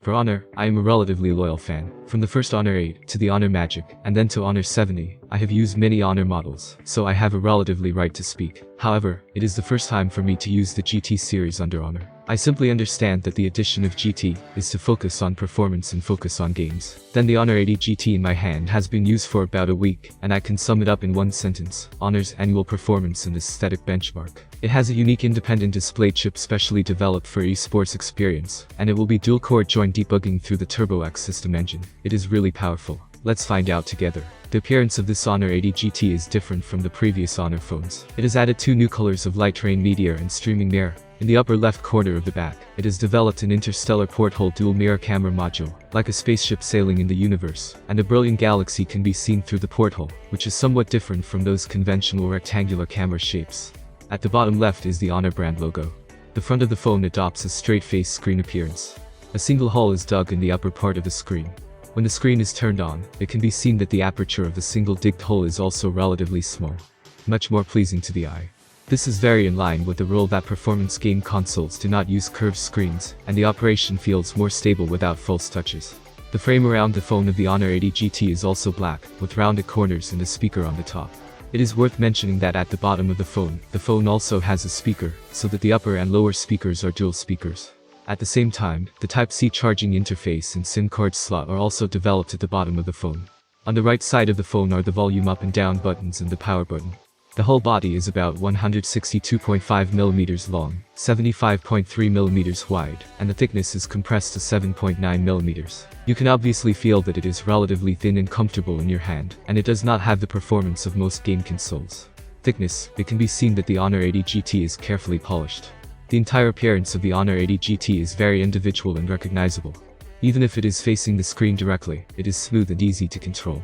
For Honor, I am a relatively loyal fan. From the first Honor 8 to the Honor Magic, and then to Honor 70, I have used many Honor models, so I have a relatively right to speak. However, it is the first time for me to use the GT series under Honor. I simply understand that the addition of GT is to focus on performance and focus on games. Then the Honor 80 GT in my hand has been used for about a week, and I can sum it up in one sentence: Honor's annual performance and aesthetic benchmark. It has a unique independent display chip specially developed for esports experience, and it will be dual-core joint debugging through the TurboX system engine. It is really powerful. Let's find out together. The appearance of this Honor 80 GT is different from the previous Honor phones. It has added 2 new colors of light rain meteor and streaming mirror. In the upper left corner of the back, it has developed an interstellar porthole dual mirror camera module, like a spaceship sailing in the universe, and a brilliant galaxy can be seen through the porthole, which is somewhat different from those conventional rectangular camera shapes. At the bottom left is the Honor brand logo. The front of the phone adopts a straight-face screen appearance. A single hole is dug in the upper part of the screen. When the screen is turned on, it can be seen that the aperture of the single digged hole is also relatively small, much more pleasing to the eye. This is very in line with the rule that performance game consoles do not use curved screens, and the operation feels more stable without false touches. The frame around the phone of the Honor 80 GT is also black, with rounded corners and a speaker on the top. It is worth mentioning that at the bottom of the phone also has a speaker, so that the upper and lower speakers are dual speakers. At the same time, the Type-C charging interface and SIM card slot are also developed at the bottom of the phone. On the right side of the phone are the volume up and down buttons and the power button. The whole body is about 162.5 mm long, 75.3 mm wide, and the thickness is compressed to 7.9 mm. You can obviously feel that it is relatively thin and comfortable in your hand, and it does not have the performance of most game consoles. Thickness, it can be seen that the Honor 80 GT is carefully polished. The entire appearance of the Honor 80 GT is very individual and recognizable. Even if it is facing the screen directly, it is smooth and easy to control.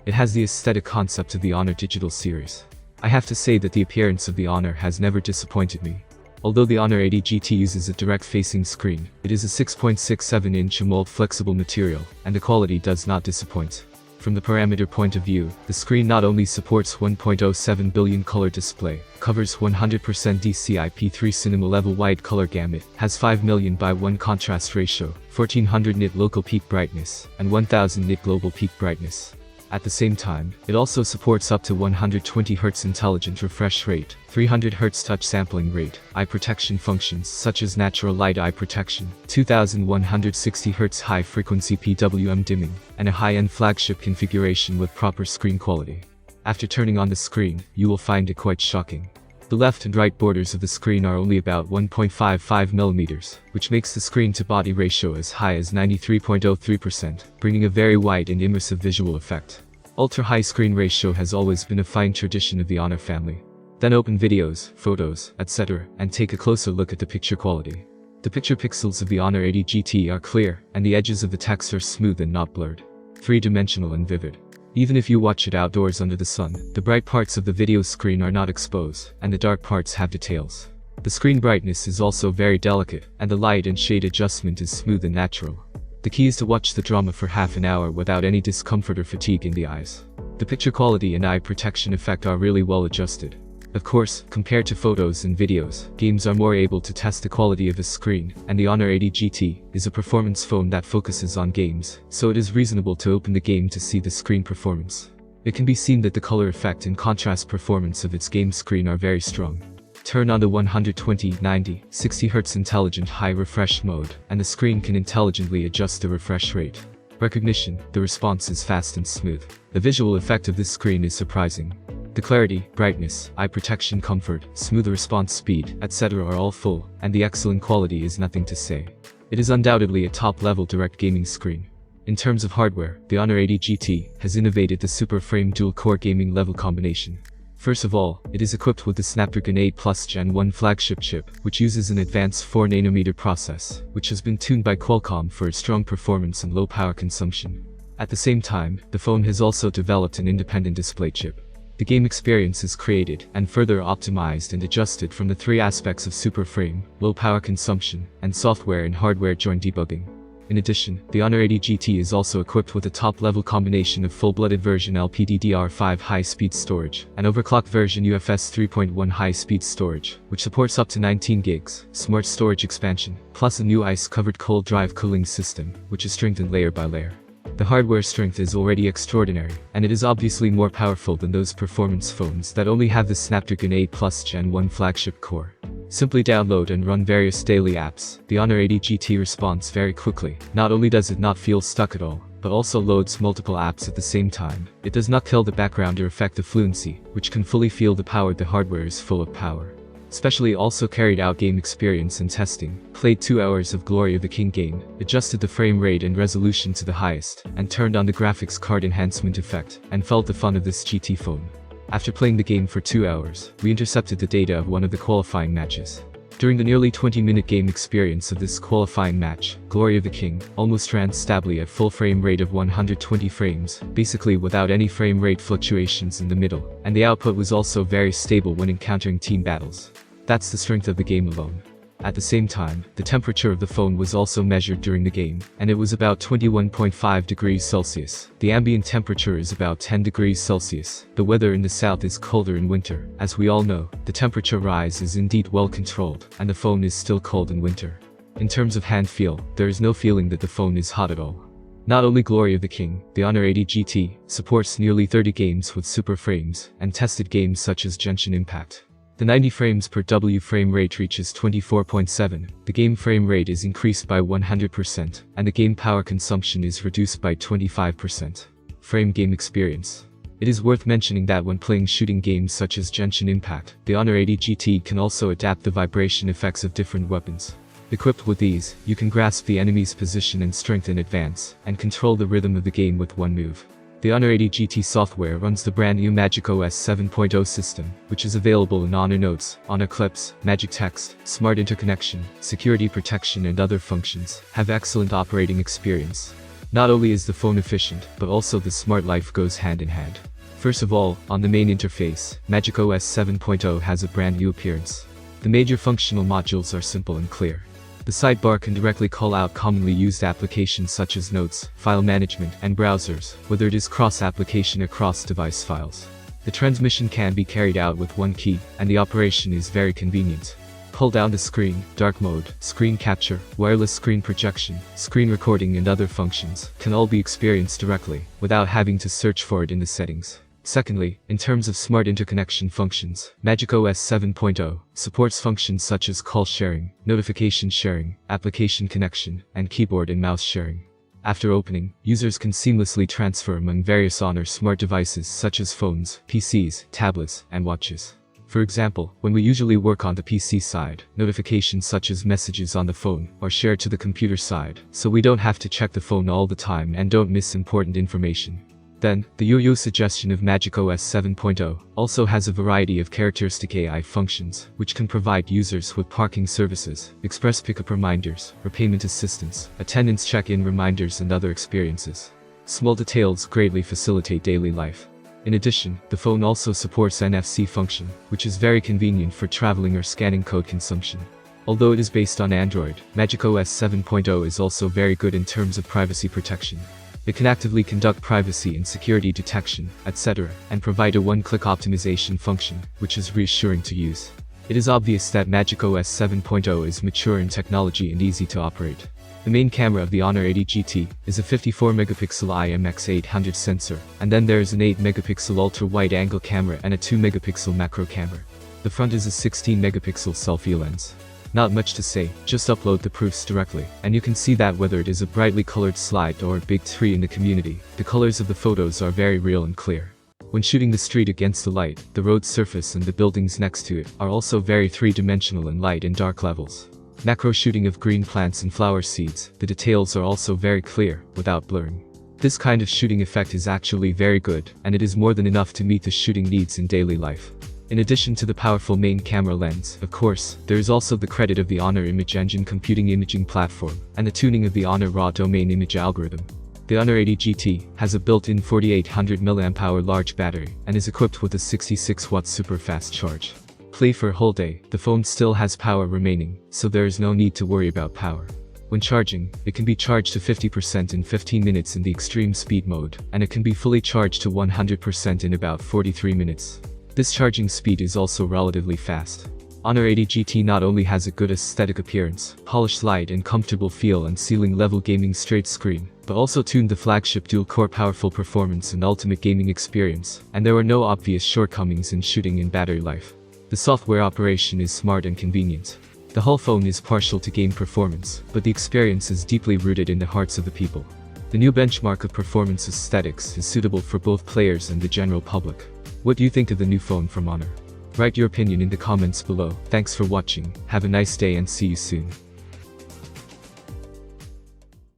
It has the aesthetic concept of the Honor digital series. I have to say that the appearance of the Honor has never disappointed me. Although the Honor 80 GT uses a direct-facing screen, it is a 6.67-inch AMOLED flexible material, and the quality does not disappoint. From the parameter point of view, the screen not only supports 1.07 billion color display, covers 100% DCI-P3 cinema level wide color gamut, has 5 million by 1 contrast ratio, 1400 nit local peak brightness, and 1000 nit global peak brightness. At the same time, it also supports up to 120 Hz intelligent refresh rate, 300 Hz touch sampling rate, eye protection functions such as natural light eye protection, 2160 Hz high frequency PWM dimming, and a high-end flagship configuration with proper screen quality. After turning on the screen, you will find it quite shocking. The left and right borders of the screen are only about 1.55 mm, which makes the screen-to-body ratio as high as 93.03%, bringing a very wide and immersive visual effect. Ultra-high screen ratio has always been a fine tradition of the Honor family. Then open videos, photos, etc., and take a closer look at the picture quality. The picture pixels of the Honor 80 GT are clear, and the edges of the text are smooth and not blurred. 3-dimensional and vivid. Even if you watch it outdoors under the sun, the bright parts of the video screen are not exposed, and the dark parts have details. The screen brightness is also very delicate, and the light and shade adjustment is smooth and natural. The key is to watch the drama for half an hour without any discomfort or fatigue in the eyes. The picture quality and eye protection effect are really well adjusted. Of course, compared to photos and videos, games are more able to test the quality of a screen, and the Honor 80 GT is a performance phone that focuses on games, so it is reasonable to open the game to see the screen performance. It can be seen that the color effect and contrast performance of its game screen are very strong. Turn on the 120, 90, 60 Hz intelligent high refresh mode, and the screen can intelligently adjust the refresh rate. Recognition, the response is fast and smooth. The visual effect of this screen is surprising. The clarity, brightness, eye protection comfort, smooth response speed, etc. are all full, and the excellent quality is nothing to say. It is undoubtedly a top-level direct gaming screen. In terms of hardware, the Honor 80 GT has innovated the Super Frame dual-core gaming level combination. First of all, it is equipped with the Snapdragon 8 Plus Gen 1 flagship chip, which uses an advanced 4nm process, which has been tuned by Qualcomm for its strong performance and low power consumption. At the same time, the phone has also developed an independent display chip. The game experience is created and further optimized and adjusted from the 3 aspects of Super Frame, low power consumption, and software and hardware joint debugging. In addition, the Honor 80 GT is also equipped with a top-level combination of full-blooded version LPDDR5 high-speed storage and overclocked version UFS 3.1 high-speed storage, which supports up to 19 gigs, smart storage expansion, plus a new ice-covered cold drive cooling system, which is strengthened layer by layer. The hardware strength is already extraordinary, and it is obviously more powerful than those performance phones that only have the Snapdragon 8 Plus Gen 1 flagship core. Simply download and run various daily apps. The Honor 80 GT responds very quickly. Not only does it not feel stuck at all, but also loads multiple apps at the same time. It does not kill the background or affect the fluency, which can fully feel the power. The hardware is full of power. Especially also carried out game experience and testing, played 2 hours of Glory of the King game, adjusted the frame rate and resolution to the highest, and turned on the graphics card enhancement effect, and felt the fun of this GT phone. After playing the game for 2 hours, we intercepted the data of one of the qualifying matches. During the nearly 20-minute game experience of this qualifying match, Glory of the King almost ran stably at full frame rate of 120 frames, basically without any frame rate fluctuations in the middle, and the output was also very stable when encountering team battles. That's the strength of the game alone. At the same time, the temperature of the phone was also measured during the game, and it was about 21.5 degrees Celsius. The ambient temperature is about 10 degrees Celsius. The weather in the south is colder in winter. As we all know, the temperature rise is indeed well controlled, and the phone is still cold in winter. In terms of hand feel, there is no feeling that the phone is hot at all. Not only Glory of the King, the Honor 80 GT supports nearly 30 games with super frames, and tested games such as Genshin Impact. The 90 frames per W frame rate reaches 24.7, the game frame rate is increased by 100%, and the game power consumption is reduced by 25%. Frame game experience. It is worth mentioning that when playing shooting games such as Genshin Impact, the Honor 80 GT can also adapt the vibration effects of different weapons. Equipped with these, you can grasp the enemy's position and strength in advance, and control the rhythm of the game with one move. The Honor 80 GT software runs the brand new Magic OS 7.0 system, which is available in Honor Notes, Honor Clips, Magic Text, Smart Interconnection, Security Protection and other functions. Have excellent operating experience. Not only is the phone efficient, but also the smart life goes hand in hand. First of all, on the main interface, Magic OS 7.0 has a brand new appearance. The major functional modules are simple and clear. The sidebar can directly call out commonly used applications such as notes, file management, and browsers, whether it is cross-application or cross-device files. The transmission can be carried out with one key, and the operation is very convenient. Pull down the screen, dark mode, screen capture, wireless screen projection, screen recording and other functions can all be experienced directly, without having to search for it in the settings. Secondly, in terms of smart interconnection functions, Magic OS 7.0 supports functions such as call sharing, notification sharing, application connection, and keyboard and mouse sharing. After opening, users can seamlessly transfer among various Honor smart devices such as phones, PCs, tablets, and watches. For example, when we usually work on the PC side, notifications such as messages on the phone are shared to the computer side, so we don't have to check the phone all the time and don't miss important information. Then, the yo-yo suggestion of Magic OS 7.0 also has a variety of characteristic AI functions, which can provide users with parking services, express pickup reminders, repayment assistance, attendance check-in reminders and other experiences. Small details greatly facilitate daily life. In addition, the phone also supports Nfc Function, which is very convenient for traveling or scanning code consumption. Although it is based on Android, Magic OS 7.0 is also very good in terms of privacy protection. It can actively conduct privacy and security detection, etc., and provide a one-click optimization function, which is reassuring to use. It is obvious that Magic OS 7.0 is mature in technology and easy to operate. The main camera of the Honor 80 GT is a 54-megapixel IMX800 sensor, and then there is an 8-megapixel ultra-wide-angle camera and a 2-megapixel macro camera. The front is a 16-megapixel selfie lens. Not much to say, just upload the proofs directly, and you can see that whether it is a brightly colored slide or a big tree in the community, the colors of the photos are very real and clear. When shooting the street against the light, the road surface and the buildings next to it are also very three-dimensional in light and dark levels. Macro shooting of green plants and flower seeds, the details are also very clear, without blurring. This kind of shooting effect is actually very good, and it is more than enough to meet the shooting needs in daily life. In addition to the powerful main camera lens, of course, there is also the credit of the Honor Image Engine computing imaging platform, and the tuning of the Honor Raw Domain Image algorithm. The Honor 80 GT has a built-in 4800 mAh large battery, and is equipped with a 66-watt super fast charge. Play for a whole day, the phone still has power remaining, so there is no need to worry about power. When charging, it can be charged to 50% in 15 minutes in the extreme speed mode, and it can be fully charged to 100% in about 43 minutes. This charging speed is also relatively fast. Honor 80 GT not only has a good aesthetic appearance, polished light and comfortable feel and ceiling-level gaming straight screen, but also tuned the flagship dual-core powerful performance and ultimate gaming experience, and there were no obvious shortcomings in shooting and battery life. The software operation is smart and convenient. The whole phone is partial to game performance, but the experience is deeply rooted in the hearts of the people. The new benchmark of performance aesthetics is suitable for both players and the general public. What do you think of the new phone from Honor? Write your opinion in the comments below. Thanks for watching, have a nice day and see you soon.